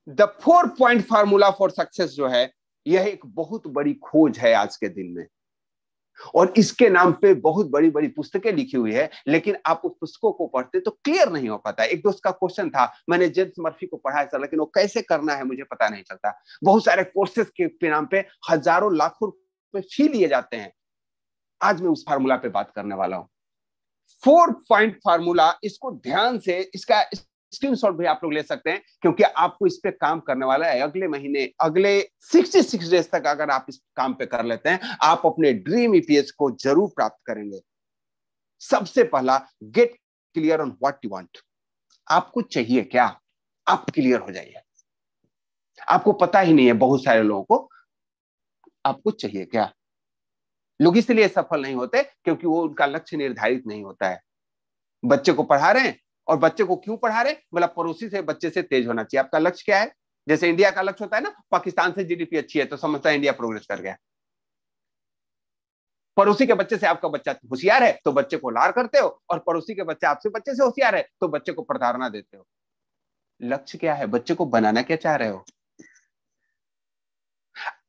The 4 point formula for success जो है, यह एक बहुत बड़ी खोज है आज के दिन में, और इसके नाम पे बहुत बड़ी बड़ी पुस्तकें लिखी हुई है, लेकिन आप उस पुस्तकों को पढ़ते तो क्लियर नहीं हो पाता। एक दोस्त का क्वेश्चन था, मैंने जेम्स मर्फी को पढ़ा है सर, लेकिन वो कैसे करना है मुझे पता नहीं चलता। बहुत सारे कोर्सेज के नाम पे हजारों लाखों रुपए फी लिए जाते हैं। आज मैं उस फार्मूला पे बात करने वाला हूं, 4 पॉइंट फार्मूला। इसको ध्यान से, इसका स्क्रीनशॉट भी आप लोग ले सकते हैं, क्योंकि आपको इस पे काम करने वाला है अगले महीने, अगले 66 डेज तक। अगर आप इस काम पे कर लेते हैं, आप अपने ड्रीम ईपीएच को जरूर प्राप्त करेंगे। सबसे पहला, get clear on what you want. आपको चाहिए क्या, आप क्लियर हो जाइए। आपको पता ही नहीं है, बहुत सारे लोगों को, आपको चाहिए क्या। लोग इसलिए सफल नहीं होते क्योंकि वो उनका लक्ष्य निर्धारित नहीं होता है। बच्चे को पढ़ा रहे हैं, और बच्चे को क्यों पढ़ा रहे हैं, मतलब पड़ोसी से बच्चे से तेज होना चाहिए। आपका लक्ष्य क्या है? जैसे इंडिया का लक्ष्य होता है ना, पाकिस्तान से जीडीपी अच्छी है तो समझता है इंडिया प्रोग्रेस कर गया। पड़ोसी के बच्चे से आपका बच्चा होशियार है तो बच्चे को लार करते हो, और पड़ोसी के बच्चे आपसे बच्चे से होशियार है तो बच्चे को प्रताड़ना देते हो। लक्ष्य क्या है? बच्चे को बनाना क्या चाह रहे हो?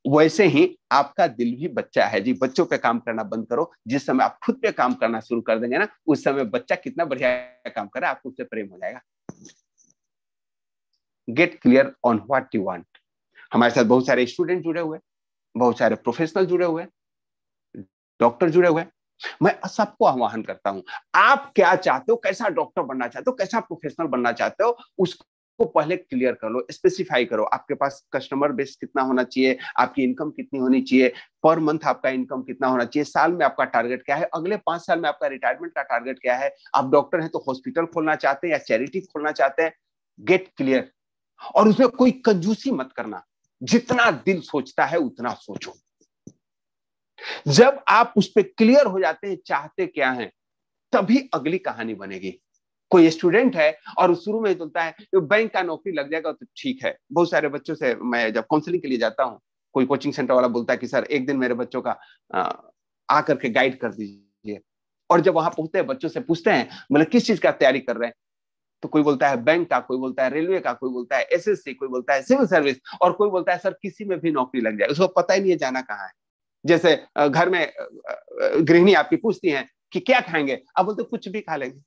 वैसे ही आपका दिल भी बच्चा है जी। बच्चों पे काम करना बंद करो। जिस समय आप खुद पे काम करना शुरू कर देंगे ना, उस समय बच्चा कितना बढ़िया काम करे, आपको उससे प्रेम हो जाएगा। Get clear on what you want. हमारे साथ बहुत सारे स्टूडेंट जुड़े हुए, बहुत सारे प्रोफेशनल जुड़े हुए, डॉक्टर जुड़े हुए। मैं सबको आह्वान करता हूं, आप क्या चाहते हो, कैसा डॉक्टर बनना चाहते हो, कैसा प्रोफेशनल बनना चाहते हो, उसको पहले क्लियर कर लो, स्पेसिफाई करो। आपके पास कस्टमर बेस कितना होना चाहिए, आपकी इनकम कितनी होनी चाहिए, पर मंथ आपका इनकम कितना होना चाहिए, साल में आपका टारगेट क्या है, अगले 5 साल में आपका रिटायरमेंट का टारगेट क्या है। आप डॉक्टर हैं तो हॉस्पिटल खोलना चाहते हैं या चैरिटी खोलना चाहते हैं, गेट क्लियर। और उसमें कोई कंजूसी मत करना, जितना दिल सोचता है उतना सोचो। जब आप उस पर क्लियर हो जाते हैं चाहते क्या हैं, तभी अगली कहानी बनेगी। कोई स्टूडेंट है और शुरू में ही बोलता है तो बैंक का नौकरी लग जाएगा तो ठीक है। बहुत सारे बच्चों से मैं जब काउंसलिंग के लिए जाता हूं, कोई कोचिंग सेंटर वाला बोलता है कि सर एक दिन मेरे बच्चों का आकर के गाइड कर दीजिए। और जब वहां पहुंचते हैं, बच्चों से पूछते हैं मतलब किस चीज का तैयारी कर रहे हैं, तो कोई बोलता है बैंक का, कोई बोलता है रेलवे का, कोई बोलता है एसएससी, कोई बोलता है सिविल सर्विस, और कोई बोलता है सर किसी में भी नौकरी लग जाए। उसको पता ही नहीं है जाना कहाँ है। जैसे घर में गृहिणी आपकी पूछती हैं कि क्या खाएंगे, आप बोलते कुछ भी खा लेंगे।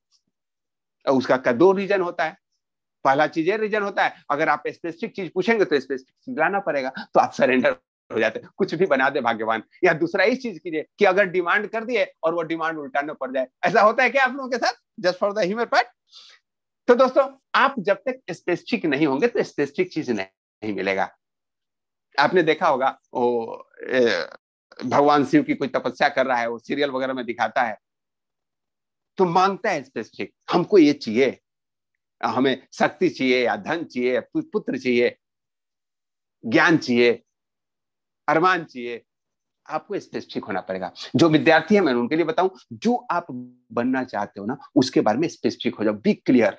उसका 2 रीजन होता है। पहला चीज ये रीजन होता है, अगर आप स्पेसिफिक चीज पूछेंगे तो स्पेसिफिक चीज लाना पड़ेगा, तो आप सरेंडर हो जाते हैं, कुछ भी बना दे भाग्यवान। या दूसरा इस चीज कीजिए कि अगर डिमांड कर दिए और वो डिमांड उल्टा न पड़ जाए। ऐसा होता है क्या आप लोगों के साथ? Just for the humour part. तो दोस्तों, आप जब तक स्पेसिफिक नहीं होंगे तो स्पेसिफिक चीज नहीं मिलेगा। आपने देखा होगा वो भगवान शिव की कोई तपस्या कर रहा है, वो सीरियल वगैरह में दिखाता है, तो मांगता है स्पेसिफिक, हमको ये चाहिए, हमें शक्ति चाहिए या धन चाहिए, पुत्र चाहिए, ज्ञान चाहिए, अरमान चाहिए। आपको स्पेसिफिक होना पड़ेगा। जो विद्यार्थी है मैं उनके लिए बताऊं, जो आप बनना चाहते हो ना, उसके बारे में स्पेसिफिक हो जाओ, बी क्लियर।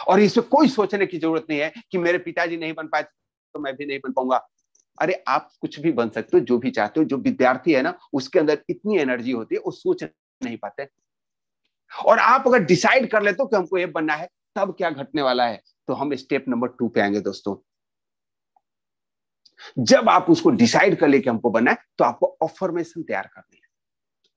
और इसमें कोई सोचने की जरूरत नहीं है कि मेरे पिताजी नहीं बन पाए तो मैं भी नहीं बन पाऊंगा। अरे आप कुछ भी बन सकते हो, जो भी चाहते हो। जो विद्यार्थी है ना, उसके अंदर इतनी एनर्जी होती है, वो सोच नहीं पाते। और आप अगर डिसाइड कर लेते हो कि हमको ये बनना है, तब क्या घटने वाला है, तो हम स्टेप नंबर 2 पे आएंगे दोस्तों। जब आप उसको डिसाइड कर ले कि हमको बनना है, तो आपको अफर्मेशन तैयार करनी है।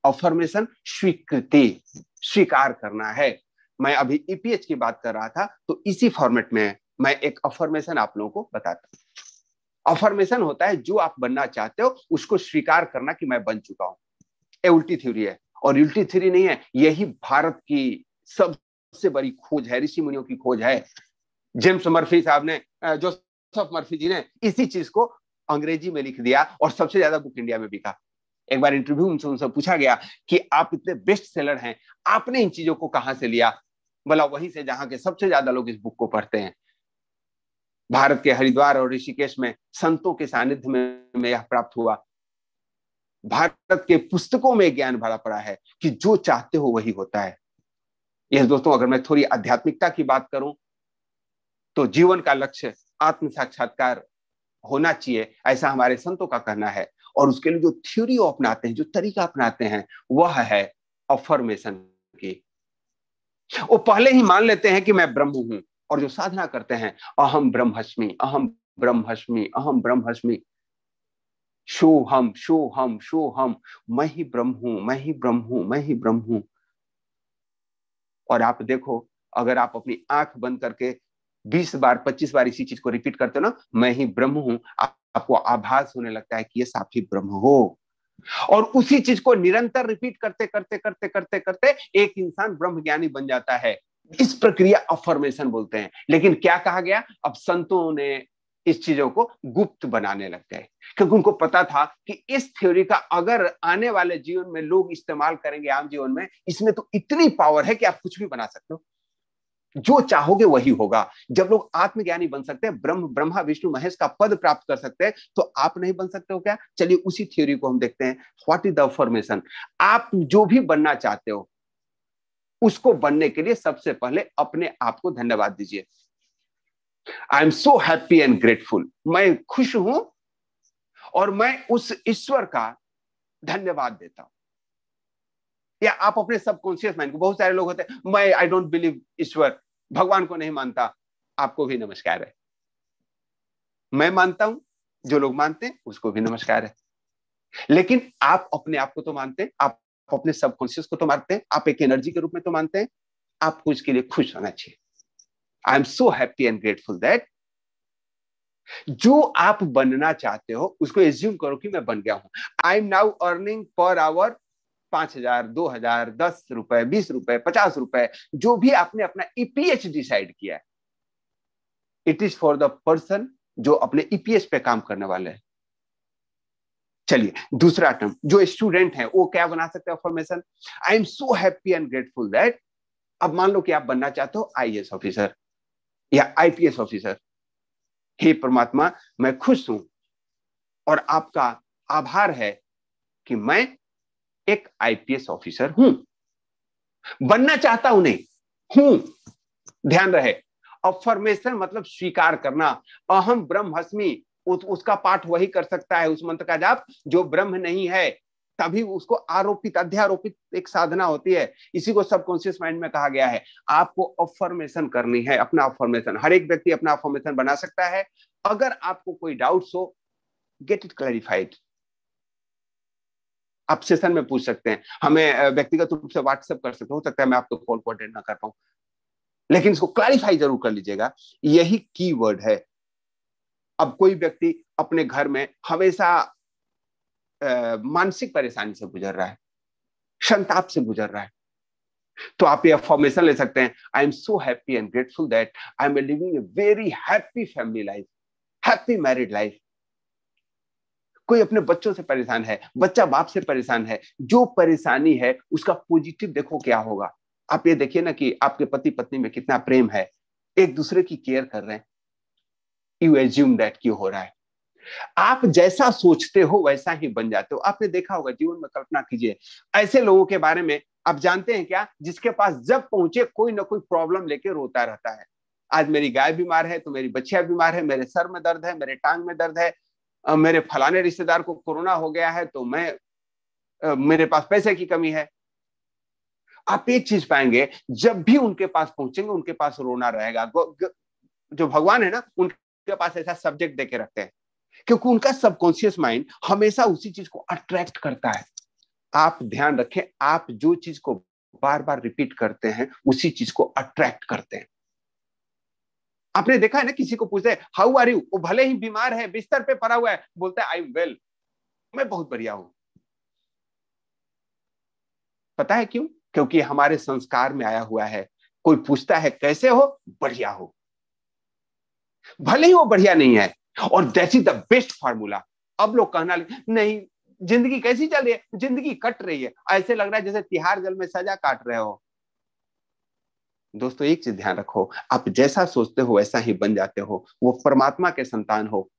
अफर्मेशन स्वीकृति, स्वीकार करना है। मैं अभी ईपीएच की बात कर रहा था, तो इसी फॉर्मेट में मैं एक अफर्मेशन आप लोगों को बताता हूं। अफर्मेशन होता है जो आप बनना चाहते हो उसको स्वीकार करना कि मैं बन चुका हूं। ये उल्टी थ्योरी है, और उल्टी थ्योरी नहीं है, यही भारत की सबसे बड़ी खोज है, ऋषि मुनियों की खोज है। जेम्स मर्फी साहब ने, जोसेफ मर्फी जी ने इसी चीज को अंग्रेजी में लिख दिया, और सबसे ज्यादा बुक इंडिया में बिका। एक बार इंटरव्यू उनसे पूछा गया कि आप इतने बेस्ट सेलर हैं, आपने इन चीजों को कहां से लिया? बोला वहीं से जहां के सबसे ज्यादा लोग इस बुक को पढ़ते हैं। भारत के हरिद्वार और ऋषिकेश में संतों के सानिध्य में यह प्राप्त हुआ। भारत के पुस्तकों में ज्ञान भरा पड़ा है कि जो चाहते हो वही होता है। यस दोस्तों, अगर मैं थोड़ी आध्यात्मिकता की बात करूं, तो जीवन का लक्ष्य आत्म साक्षात्कार होना चाहिए, ऐसा हमारे संतों का कहना है। और उसके लिए जो थ्योरी अपनाते हैं, जो तरीका अपनाते हैं, वह है अफर्मेशन की। वो पहले ही मान लेते हैं कि मैं ब्रह्म हूं, और जो साधना करते हैं, अहम ब्रह्मस्मि, अहम ब्रह्मस्मि, अहम ब्रह्मस्मि, शोहम शोहम शोहम, मैं ही ब्रह्म हूं, मैं ही ब्रह्म हूं, मैं ही ब्रह्म हूं। और आप देखो, अगर आप अपनी आंख बंद करके 20 बार 25 बार इसी चीज को रिपीट करते हो ना, मैं ही ब्रह्म हूं, आपको आभास होने लगता है कि ये आप ही ब्रह्म हो। और उसी चीज को निरंतर रिपीट करते करते करते करते करते एक इंसान ब्रह्म ज्ञानी बन जाता है। इस प्रक्रिया अफर्मेशन बोलते हैं। लेकिन क्या कहा गया, अब संतों ने इस चीजों को गुप्त बनाने लग गए, क्योंकि उनको पता था कि इस थ्योरी का अगर आने वाले जीवन में लोग इस्तेमाल करेंगे आम जीवन में, इसमें तो इतनी पावर है कि आप कुछ भी बना सकते हो, जो चाहोगे वही होगा। जब लोग आत्मज्ञानी बन सकते हैं, ब्रह्म ब्रह्मा विष्णु महेश का पद प्राप्त कर सकते हैं, तो आप नहीं बन सकते हो क्या? चलिए उसी थ्योरी को हम देखते हैं। What is the affirmation? आप जो भी बनना चाहते हो, उसको बनने के लिए सबसे पहले अपने आप को धन्यवाद दीजिए। आई am so happy and grateful, मैं खुश हूं और मैं उस ईश्वर का धन्यवाद देता हूं। या आप अपने सबकॉन्शियस माइंड को, बहुत सारे लोग होते हैं, मैं आई डोंट बिलीव ईश्वर, भगवान को नहीं मानता। आपको भी नमस्कार है, मैं मानता हूं, जो लोग मानते हैं उसको भी नमस्कार है। लेकिन आप अपने आप को तो मानते हैं, आप अपने सबकॉन्शियस को तो मानते हैं, आप एक एनर्जी के रूप में तो मानते हैं। आपको इसके लिए खुश होना चाहिए। आई am so happy and grateful that, जो आप बनना चाहते हो उसको एज्यूम करो कि मैं बन गया हूं। I am now earning per hour 5,000, 2,000, 10 रुपए, 20 रुपए, 50 रुपए, जो भी आपने अपना ईपीएच डिसाइड किया है, it is for the person जो अपने ईपीएच पे काम करने वाले हैं। चलिए दूसरा टर्म, जो स्टूडेंट है वो क्या बना सकते हैं affirmation? I am so happy and grateful that. अब मान लो कि आप बनना चाहते हो आईएएस ऑफिसर या आईपीएस ऑफिसर। हे परमात्मा, मैं खुश हूं और आपका आभार है कि मैं एक आईपीएस ऑफिसर हूं। बनना चाहता हूं नहीं, हूं। ध्यान रहे, अफर्मेशन मतलब स्वीकार करना। अहम ब्रह्मस्मि, उसका पाठ वही कर सकता है, उस मंत्र का जाप जो ब्रह्म नहीं है। तभी उसको आरोपित अध्यारोपित एक साधना होती है। इसी को सबकॉन्शियस माइंड में कहा गया है। आपको अफर्मेशन करनी है, अपना अफर्मेशन। हर एक व्यक्ति अपना अफर्मेशन बना सकता है। अगर आपको कोई डाउट्स हो, गेट इट क्लैरिफाइड। आप सेशन में पूछ सकते हैं, हमें व्यक्तिगत रूप से व्हाट्सएप कर सकते हो सकता है मैं आपको कॉल को अटेंड ना कर पाऊं, लेकिन इसको क्लैरिफाई जरूर कर लीजिएगा। यही की वर्ड है। अब कोई व्यक्ति अपने घर में हमेशा मानसिक परेशानी से गुजर रहा है, संताप से गुजर रहा है, तो आप ये अफर्मेशन ले सकते हैं। आई am so happy and grateful that I M living a very happy family life, happy married life. कोई अपने बच्चों से परेशान है, बच्चा बाप से परेशान है, जो परेशानी है उसका पॉजिटिव देखो क्या होगा। आप ये देखिए ना कि आपके पति पत्नी में कितना प्रेम है, एक दूसरे की केयर कर रहे हैं। यू एज्यूम दैट क्यों हो रहा है। आप जैसा सोचते हो वैसा ही बन जाते हो। आपने देखा होगा जीवन में, कल्पना कीजिए ऐसे लोगों के बारे में, आप जानते हैं क्या, जिसके पास जब पहुंचे कोई ना कोई प्रॉब्लम लेके रोता रहता है। आज मेरी गाय बीमार है तो मेरी बच्चियां बीमार है, मेरे सर में दर्द है, मेरे टांग में दर्द है, मेरे फलाने रिश्तेदार को कोरोना हो गया है तो मेरे पास पैसे की कमी है। आप एक चीज पाएंगे, जब भी उनके पास पहुंचेंगे उनके पास रोना रहेगा। जो भगवान है ना, उनके पास ऐसा सब्जेक्ट देके रखते हैं, क्योंकि उनका सबकॉन्शियस माइंड हमेशा उसी चीज को अट्रैक्ट करता है। आप ध्यान रखें, आप जो चीज को बार बार रिपीट करते हैं उसी चीज को अट्रैक्ट करते हैं। आपने देखा है ना, किसी को पूछते हैं हाउ आर यू, वो भले ही बीमार है, बिस्तर पे पड़ा हुआ है, बोलता है आई एम वेल, मैं बहुत बढ़िया हूं। पता है क्यों? क्योंकि हमारे संस्कार में आया हुआ है, कोई पूछता है कैसे हो, बढ़िया हो, भले ही वो बढ़िया नहीं है। और that is the best formula. अब लोग कहना नहीं, जिंदगी कैसी चल रही है, जिंदगी कट रही है, ऐसे लग रहा है जैसे तिहाड़ जेल में सजा काट रहे हो। दोस्तों एक चीज ध्यान रखो, आप जैसा सोचते हो वैसा ही बन जाते हो। वो परमात्मा के संतान हो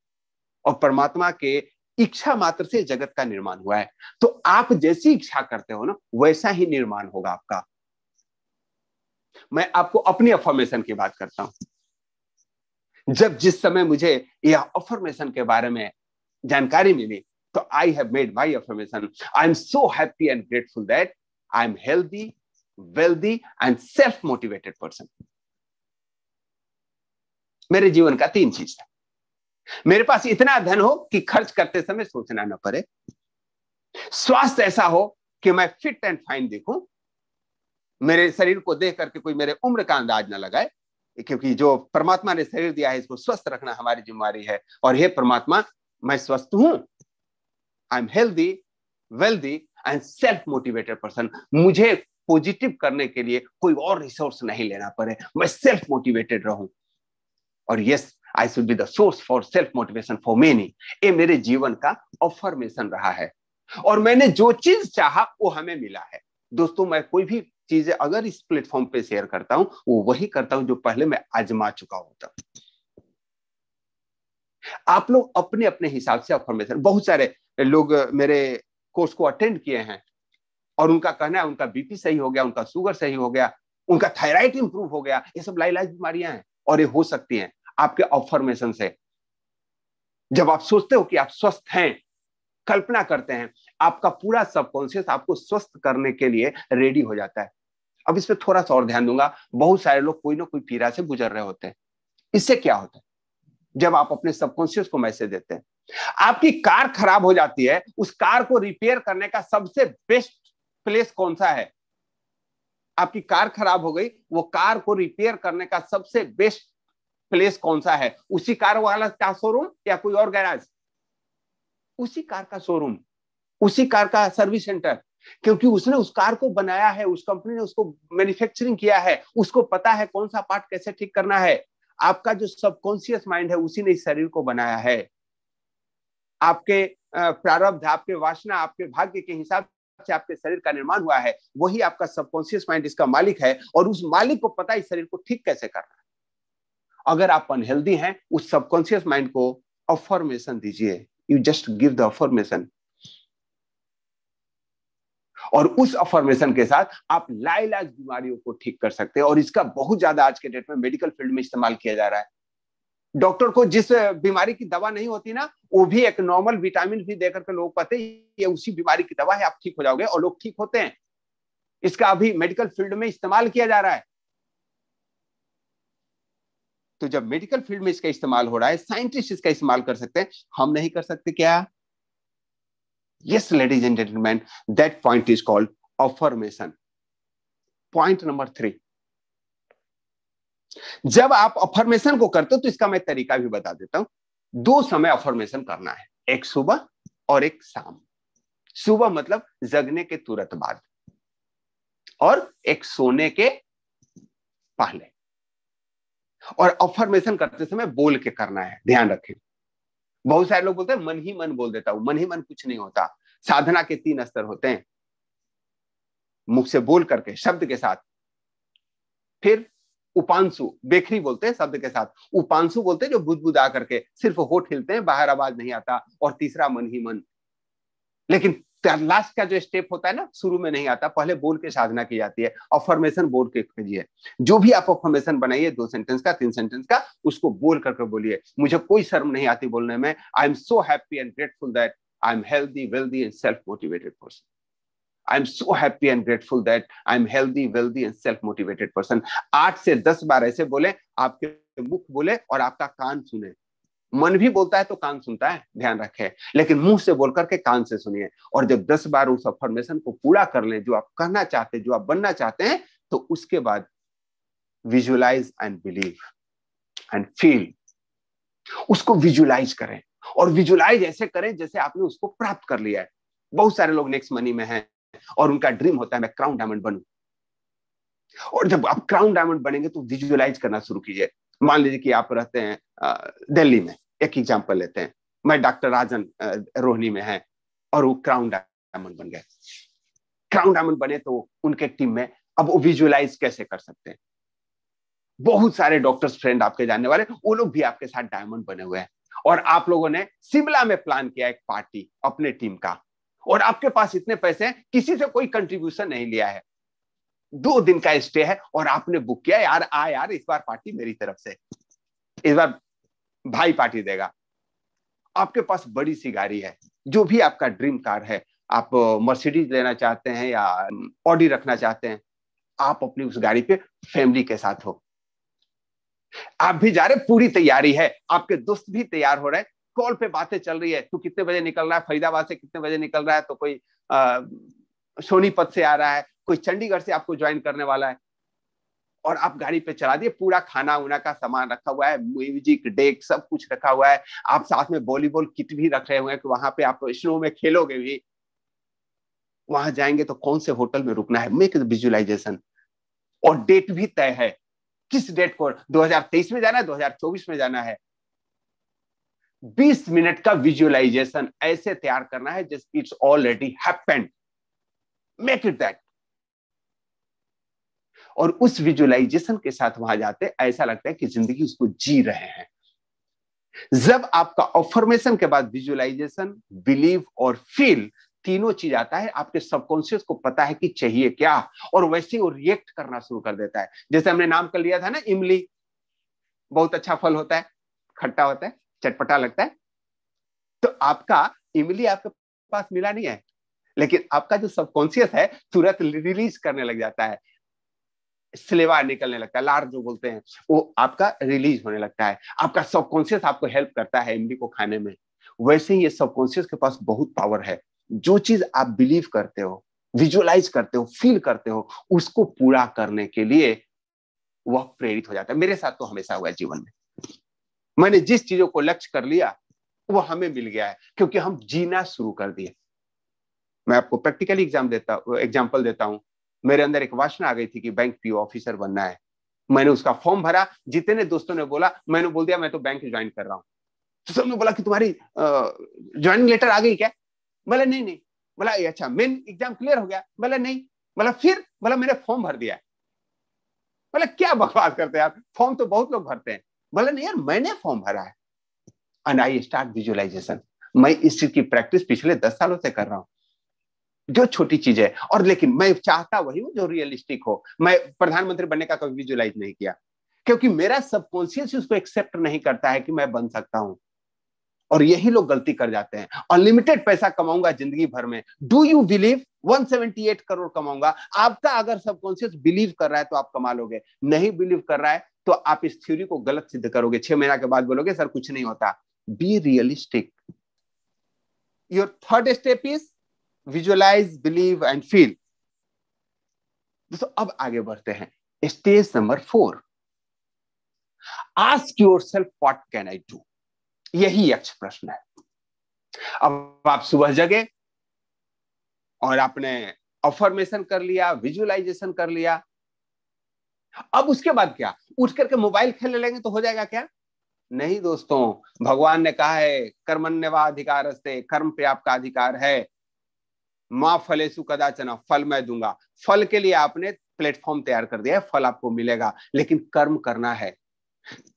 और परमात्मा के इच्छा मात्र से जगत का निर्माण हुआ है। तो आप जैसी इच्छा करते हो ना, वैसा ही निर्माण होगा आपका। मैं आपको अपनी अफर्मेशन की बात करता हूं। जब जिस समय मुझे यह अफर्मेशन के बारे में जानकारी मिली, तो I have made my affirmation. I am so happy and grateful that I am healthy, wealthy and self-motivated person. मेरे जीवन का 3 चीज था। मेरे पास इतना धन हो कि खर्च करते समय सोचना न पड़े, स्वास्थ्य ऐसा हो कि मैं फिट एंड फाइन दिखूं, मेरे शरीर को देख करके कोई मेरे उम्र का अंदाज ना लगाए, क्योंकि जो परमात्मा ने शरीर दिया है इसको स्वस्थ रखना हमारी जिम्मेदारी है। और हे परमात्मा, मैं स्वस्थ हूं, आई am healthy, wealthy and self motivated person. मुझे पॉजिटिव करने के लिए कोई और रिसोर्स नहीं लेना पड़े, मैं सेल्फ मोटिवेटेड रहूं। और yes, I should be the source for self motivation for many. ये मेरे जीवन का अफर्मेशन रहा है। और मैंने जो चीज चाहा वो हमें मिला है। दोस्तों, मैं कोई भी चीजें अगर इस प्लेटफॉर्म पे शेयर करता हूं, वो वही करता हूं जो पहले मैं आजमा चुका होता। आप लोग अपने अपने हिसाब से अफर्मेशन, बहुत सारे लोग मेरे कोर्स को अटेंड किए हैं और उनका कहना है उनका बीपी सही हो गया, उनका शुगर सही हो गया, उनका थायराइड इंप्रूव हो गया। ये सब लाइलाज बीमारियां हैं और ये हो सकती हैं आपके अफर्मेशन से। जब आप सोचते हो कि आप स्वस्थ हैं, कल्पना करते हैं, आपका पूरा सबकॉन्शियस आपको स्वस्थ करने के लिए रेडी हो जाता है। अब इस पे थोड़ा सा और ध्यान दूंगा। बहुत सारे लोग कोई ना कोई पीड़ा से गुजर रहे होते हैं। इससे क्या होता है? जब आप अपने सबकॉन्शियस को मैसेज देते हैं, आपकी कार खराब हो जाती है, उस कार को रिपेयर करने का सबसे बेस्ट प्लेस कौन सा है? आपकी कार खराब हो गई, वो कार को रिपेयर करने का सबसे बेस्ट प्लेस कौन सा है? उसी कार वाला का शोरूम या कोई और गैराज? उसी कार का शोरूम, उसी कार का सर्विस सेंटर, क्योंकि उसने उस कार को बनाया है, उस कंपनी ने उसको मैन्युफैक्चरिंग किया है, उसको पता है कौन सा पार्ट कैसे ठीक करना है। आपका जो सबकॉन्शियस माइंड है, उसी ने इस शरीर को बनाया है। आपके प्रारब्ध, आपके वासना, आपके भाग्य के हिसाब से आपके शरीर का निर्माण हुआ है। वही आपका सबकॉन्शियस माइंड इसका मालिक है और उस मालिक को पता है इस शरीर को ठीक कैसे करना है। अगर आप अनहेल्दी हैं, उस सबकॉन्शियस माइंड को अफर्मेशन दीजिए। You just give the affirmation, और उस अफर्मेशन के साथ आप लाइलाज बीमारियों को ठीक कर सकते हैं। और इसका बहुत ज्यादा आज के डेट में मेडिकल फील्ड में इस्तेमाल किया जा रहा है। डॉक्टर को जिस बीमारी की दवा नहीं होती ना, वो भी एक नॉर्मल विटामिन भी देकर के लोग कहते हैं ये उसी बीमारी की दवा है, आप ठीक हो जाओगे, और लोग ठीक होते हैं। इसका अभी मेडिकल फील्ड में इस्तेमाल किया जा रहा है। तो जब मेडिकल फील्ड में इसका इस्तेमाल हो रहा है, साइंटिस्ट इसका इस्तेमाल कर सकते हैं, हम नहीं कर सकते क्या? Yes, ladies and gentlemen, that point is called affirmation. Point number 3. जब आप अफर्मेशन को करते हो तो इसका मैं तरीका भी बता देता हूं। 2 समय अफर्मेशन करना है, एक सुबह और एक शाम। सुबह मतलब जगने के तुरंत बाद, और एक सोने के पहले। और अफर्मेशन करते समय बोल के करना है, ध्यान रखें। बहुत सारे लोग बोलते हैं मन ही मन बोल देता हूं। मन ही मन कुछ नहीं होता। साधना के 3 स्तर होते हैं, मुख से बोल करके, शब्द के साथ, फिर उपांशु, बेखरी बोलते हैं शब्द के साथ, उपांशु बोलते हैं जो बुदबुदा करके सिर्फ होठ हिलते हैं, बाहर आवाज नहीं आता, और तीसरा मन ही मन। लेकिन लास्ट का जो स्टेप होता है ना, शुरू में नहीं आता, पहले बोल के साधना की जाती है। अफर्मेशन बोल के कीजिए। जो भी आप अफर्मेशन बनाइए, 2 सेंटेंस का, 3 सेंटेंस का, उसको बोल करके बोलिए। मुझे कोई शर्म नहीं आती बोलने में। आई am so happy and grateful that I am healthy, wealthy and self motivated person. I am so happy and grateful that I am healthy, wealthy and self-motivated person. 8 से 10 बार ऐसे बोले, आपके मुख बोले और आपका कान सुने। मन भी बोलता है तो कान सुनता है, ध्यान रखें, लेकिन मुंह से बोल करके कान से सुनिए। और जब 10 बार उस अफर्मेशन को पूरा कर लें, जो आप करना चाहते हैं, जो आप बनना चाहते हैं, तो उसके बाद visualise and believe and feel. उसको विजुअलाइज करें, और विजुअलाइज ऐसे करें जैसे आपने उसको प्राप्त कर लिया है। बहुत सारे लोग नेक्स्ट मनी में हैं और उनका ड्रीम होता है मैं क्राउन डायमंड बनूं। और जब आप क्राउन डायमंड बनेंगे तो विजुअलाइज करना शुरू कीजिए। मान लीजिए कि आप रहते हैं दिल्ली में, एक एग्जांपल लेते हैं, मैं डॉक्टर राजन रोहिणी में है और वो क्राउन डायमंड बन गए। क्राउन डायमंड बने तो उनके टीम में अब वो विजुअलाइज कैसे कर सकते हैं? बहुत सारे डॉक्टर्स फ्रेंड आपके जानने वाले, वो लोग भी आपके साथ डायमंड बने हुए हैं। और आप लोगों ने शिमला में प्लान किया एक पार्टी अपने टीम का, और आपके पास इतने पैसे हैं, किसी से कोई कंट्रीब्यूशन नहीं लिया है, 2 दिन का स्टे है, और आपने बुक किया, यार आ यार, इस बार पार्टी मेरी तरफ से, इस बार भाई पार्टी देगा। आपके पास बड़ी सी गाड़ी है, जो भी आपका ड्रीम कार है, आप मर्सिडीज लेना चाहते हैं या ऑडी रखना चाहते हैं, आप अपनी उस गाड़ी पे फैमिली के साथ हो। आप भी जा रहे, पूरी तैयारी है, आपके दोस्त भी तैयार हो रहे हैं, कॉल पे बातें चल रही है, तू कितने बजे निकल रहा है, फरीदाबाद से कितने बजे निकल रहा है, तो कोई सोनीपत से आ रहा है, कोई चंडीगढ़ से आपको ज्वाइन करने वाला है, और आप गाड़ी पे चला दिए, पूरा खाना उना का सामान रखा हुआ है, म्यूजिक डेक सब कुछ रखा हुआ है, आप साथ में वॉलीबॉल किट भी रख रहे हुए हैं कि वहां पे आप स्नो में खेलोगे भी, वहां जाएंगे तो कौन से होटल में रुकना है, मेक विजुअलाइजेशन, और डेट भी तय है, किस डेट को, 2023 में जाना है, 2024 में जाना है। 20 मिनट का विजुअलाइजेशन ऐसे तैयार करना है just it's already happened, make it that. और उस विजुअलाइजेशन के साथ वहां जाते ऐसा लगता है कि जिंदगी उसको जी रहे हैं। जब आपका अफर्मेशन के बाद विजुअलाइजेशन, बिलीव और फील तीनों चीज आता है, आपके सबकॉन्शियस को पता है कि चाहिए क्या, और वैसे वो रिएक्ट करना शुरू कर देता है। जैसे हमने नाम कर लिया था ना, इमली बहुत अच्छा फल होता है, खट्टा होता है, चटपटा लगता है, तो आपका इमली आपके पास मिला नहीं है, लेकिन आपका जो सबकॉन्शियस है तुरंत रिलीज करने लग जाता है, स्लेवा निकलने लगता है, लार जो बोलते हैं, वो आपका रिलीज होने लगता है, आपका सबकॉन्शियस आपको हेल्प करता है इमली को खाने में। वैसे ही ये सबकॉन्शियस के पास बहुत पावर है, जो चीज आप बिलीव करते हो, विजुअलाइज करते हो, फील करते हो, उसको पूरा करने के लिए वह प्रेरित हो जाता है। मेरे साथ तो हमेशा हुआ है जीवन में, मैंने जिस चीजों को लक्ष्य कर लिया वो हमें मिल गया है, क्योंकि हम जीना शुरू कर दिए। मैं आपको प्रैक्टिकली एग्जाम्पल देता हूं। मेरे अंदर एक वासना आ गई थी कि बैंक पीओ ऑफिसर बनना है। मैंने उसका फॉर्म भरा, जितने दोस्तों ने बोला, मैंने बोल दिया मैं तो बैंक ज्वाइन कर रहा हूँ। तो सबने बोला कि तुम्हारी ज्वाइनिंग लेटर आ गई क्या? बोला नहीं नहीं। बोला अच्छा मेन एग्जाम क्लियर हो गया? बोला नहीं। बोला फिर? बोला मैंने फॉर्म भर दिया। बोला क्या बकवास करते हैं आप, फॉर्म तो बहुत लोग भरते हैं। बोला नहीं यार मैंने फॉर्म भरा है। And I start visualisation. मैं इस चीज की प्रैक्टिस पिछले 10 सालों से कर रहा हूं, जो छोटी चीज है, और लेकिन मैं चाहता वही हूं जो रियलिस्टिक हो। मैं प्रधानमंत्री बनने का कभी विजुअलाइज नहीं किया, क्योंकि मेरा सबकॉन्शियस उसको एक्सेप्ट नहीं करता है कि मैं बन सकता हूं। और यही लोग गलती कर जाते हैं, अनलिमिटेड पैसा कमाऊंगा जिंदगी भर में। डू यू बिलीव 178 करोड़ कमाऊंगा? आपका अगर सबकॉन्शियस बिलीव कर रहा है तो आप कमा लोगे, नहीं बिलीव कर रहा है तो आप इस थ्योरी को गलत सिद्ध करोगे। 6 महीना के बाद बोलोगे सर कुछ नहीं होता। Be realistic. Your third step is visualise, believe and feel. दोस्तों अब आगे बढ़ते हैं, stage number 4, ask yourself what can I do. यही यक्ष प्रश्न है। अब आप सुबह जगे और आपने अफर्मेशन कर लिया, विजुअलाइजेशन कर लिया, अब उसके बाद क्या? उठ करके मोबाइल खेलने लगेंगे तो हो जाएगा क्या? नहीं दोस्तों, भगवान ने कहा है कर्मण्यवा अधिकारस्ते, कर्म पे आपका अधिकार है। मां फलेसु कदाचन, फल मैं दूंगा। फल के लिए आपने प्लेटफॉर्म तैयार कर दिया है, फल आपको मिलेगा, लेकिन कर्म करना है।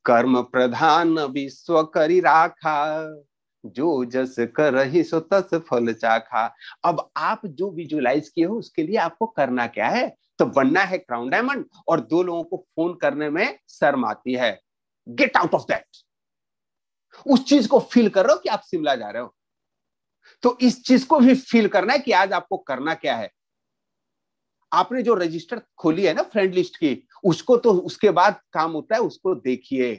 कर्म प्रधान विश्व करी राखा, जो जस करहि सो तस फल चाखा। अब आप जो विजुअलाइज किए हो उसके लिए आपको करना क्या है? तो बनना है क्राउन डायमंड, और 2 लोगों को फोन करने में शर्म आती है। Get out of that. उस चीज को फील कर रहे हो कि आप शिमला जा रहे हो, तो इस चीज को भी फील करना है कि आज आपको करना क्या है। आपने जो रजिस्टर खोली है ना फ्रेंड लिस्ट की, उसको तो उसके बाद काम होता है, उसको देखिए।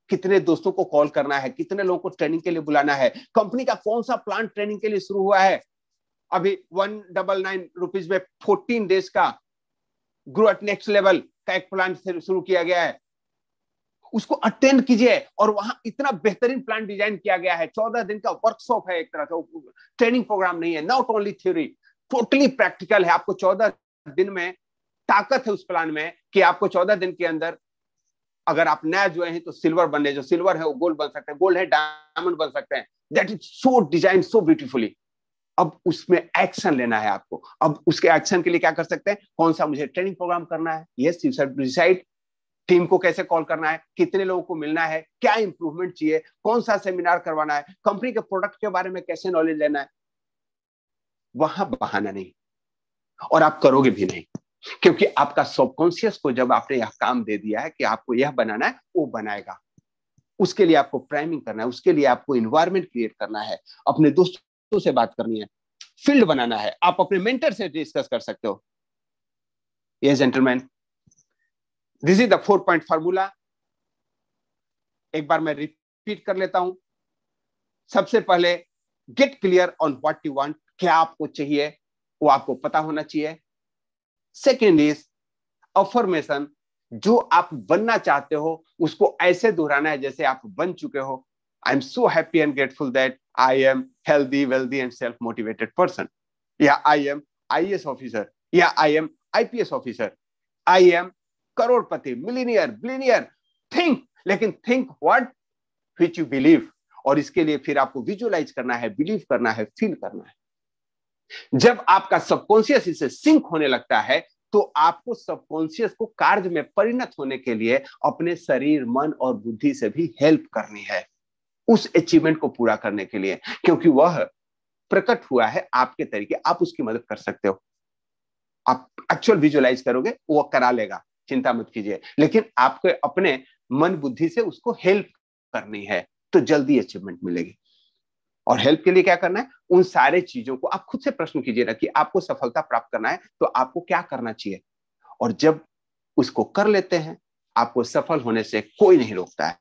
कितने दोस्तों को कॉल करना है, कितने लोगों को ट्रेनिंग के लिए बुलाना है, कंपनी का कौन सा प्लान ट्रेनिंग के लिए शुरू हुआ है। अभी 199 रुपीज में 14 डेज का ग्रो एट नेक्स्ट लेवल का एक प्लान शुरू किया गया है, उसको अटेंड कीजिए। और वहां इतना बेहतरीन प्लान डिजाइन किया गया है, 14 दिन का वर्कशॉप है, एक तरह का ट्रेनिंग प्रोग्राम नहीं है, not only theory, totally practical है। आपको 14 दिन में ताकत है उस प्लान में कि आपको 14 दिन के अंदर, अगर आप नया जो है तो सिल्वर बनने, जो सिल्वर है वो गोल्ड बन सकते हैं, गोल्ड है डायमंड बन सकते हैं। That is so design so beautifully. अब उसमें एक्शन लेना है आपको। अब उसके एक्शन के लिए क्या कर सकते हैं? कौन सा मुझे ट्रेनिंग प्रोग्राम करना है, yes you should decide. Team को कैसे कॉल करना है, कितने लोगों को मिलना है, क्या इंप्रूवमेंट चाहिए, कौन सा सेमिनार करवाना है, कंपनी के प्रोडक्ट के बारे में कैसे नॉलेज लेना है। वहां बहाना नहीं, और आप करोगे भी नहीं, क्योंकि आपका सबकॉन्शियस को जब आपने यह काम दे दिया है कि आपको यह बनाना है, वो बनाएगा। उसके लिए आपको प्राइमिंग करना है, उसके लिए आपको इन्वायरमेंट क्रिएट करना है, अपने दोस्तों से बात करनी है, फील्ड बनाना है, आप अपने मेंटर से डिस्कस कर सकते हो। Yes gentleman, this is the 4 point formula. एक बार मैं रिपीट कर लेता हूं। सबसे पहले get clear on what you want, क्या आपको चाहिए वो आपको पता होना चाहिए। सेकेंड इज अफर्मेशन, जो आप बनना चाहते हो उसको ऐसे दोहराना है जैसे आप बन चुके हो। I am so happy and grateful that I am healthy, wealthy and self motivated person, या आई एम आईएएस ऑफिसर, या I am IPS officer, I am करोड़पति, मिलीनियर, बिलियनियर। थिंक, लेकिन think what which you believe. और इसके लिए फिर आपको visualise करना है, बिलीव करना है, फील करना है। जब आपका सबकॉन्शियस इससे सिंक होने लगता है तो आपको सबकॉन्शियस को कार्य में परिणत होने के लिए अपने शरीर, मन और बुद्धि से भी हेल्प करनी है उस अचीवमेंट को पूरा करने के लिए, क्योंकि वह प्रकट हुआ है आपके तरीके, आप उसकी मदद कर सकते हो। आप एक्चुअल विजुअलाइज करोगे, वो करा लेगा, चिंता मत कीजिए, लेकिन आपको अपने मन बुद्धि से उसको हेल्प करनी है तो जल्दी अचीवमेंट मिलेगी। और हेल्प के लिए क्या करना है, उन सारे चीजों को आप खुद से प्रश्न कीजिए ना कि आपको सफलता प्राप्त करना है तो आपको क्या करना चाहिए। और जब उसको कर लेते हैं, आपको सफल होने से कोई नहीं रोकता है।